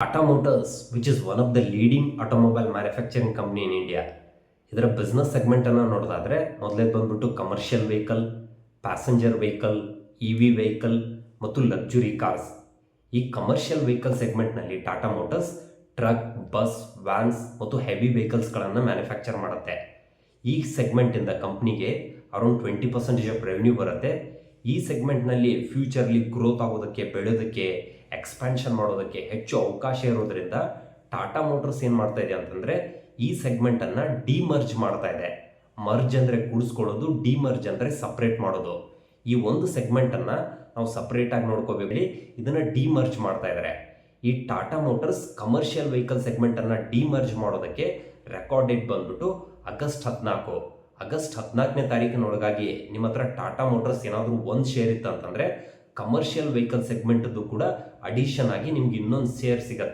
Tata Motors, which is one of the leading automobile manufacturing company in India. ಇದರ business ಸೆಗ್ಮೆಂಟನ್ನು ನೋಡೋದಾದರೆ ಮೊದಲೇ ಬಂದ್ಬಿಟ್ಟು commercial vehicle, passenger vehicle, E vehicle ಮತ್ತು luxury cars. ಈ commercial vehicle ಸೆಗ್ಮೆಂಟ್ನಲ್ಲಿ Tata Motors truck, bus, vans ಮತ್ತು heavy ವೆಹಿಕಲ್ಸ್ಗಳನ್ನು ಮ್ಯಾನುಫ್ಯಾಕ್ಚರ್ ಮಾಡುತ್ತೆ. ಈ ಸೆಗ್ಮೆಂಟಿಂದ ಕಂಪ್ನಿಗೆ ಅರೌಂಡ್ 20% ಆಫ್ ರೆವೆನ್ಯೂ ಬರುತ್ತೆ. ಈ ಸೆಗ್ಮೆಂಟ್ನಲ್ಲಿ ಫ್ಯೂಚರ್ಲಿ ಗ್ರೋತ್ ಆಗೋದಕ್ಕೆ, ಬೆಳೆಯೋದಕ್ಕೆ, ಎಕ್ಸ್ಪ್ಯಾನ್ಷನ್ ಮಾಡೋದಕ್ಕೆ ಹೆಚ್ಚು ಅವಕಾಶ ಇರೋದ್ರಿಂದ ಟಾಟಾ ಮೋಟರ್ಸ್ ಏನು ಮಾಡ್ತಾ ಇದೆ ಅಂತಂದರೆ ಈ ಸೆಗ್ಮೆಂಟನ್ನು ಡಿಮರ್ಜ್ ಮಾಡ್ತಾ ಇದೆ. ಮರ್ಜ್ ಅಂದರೆ ಕೂಡಿಸ್ಕೊಳ್ಳೋದು, ಡಿಮರ್ಜ್ ಅಂದರೆ ಸಪ್ರೇಟ್ ಮಾಡೋದು. ಈ ಒಂದು ಸೆಗ್ಮೆಂಟನ್ನು ನಾವು ಸಪ್ರೇಟಾಗಿ ನೋಡ್ಕೋಬೇಡಿ, ಇದನ್ನು ಡಿಮರ್ಜ್ ಮಾಡ್ತಾ ಇದ್ದಾರೆ. ಈ Tata motors commercial vehicle ಸೆಗ್ಮೆಂಟನ್ನು demerge ಮಾಡೋದಕ್ಕೆ ರೆಕಾರ್ಡ್ ಡೇಟ್ ಬಂದ್ಬಿಟ್ಟು ಆಗಸ್ಟ್ 14ನೇ ತಾರೀಕಿನೊಳಗಾಗಿ ನಿಮ್ಮ ಹತ್ರ ಟಾಟಾ ಮೋಟರ್ಸ್ ಏನಾದರೂ ಒಂದು ಶೇರ್ ಇತ್ತು ಅಂತಂದರೆ ಕಮರ್ಷಿಯಲ್ ವೆಹಿಕಲ್ ಸೆಗ್ಮೆಂಟದ್ದು ಕೂಡ ಅಡಿಷನ್ ಆಗಿ ನಿಮ್ಗೆ ಇನ್ನೊಂದು ಶೇರ್ ಸಿಗುತ್ತೆ.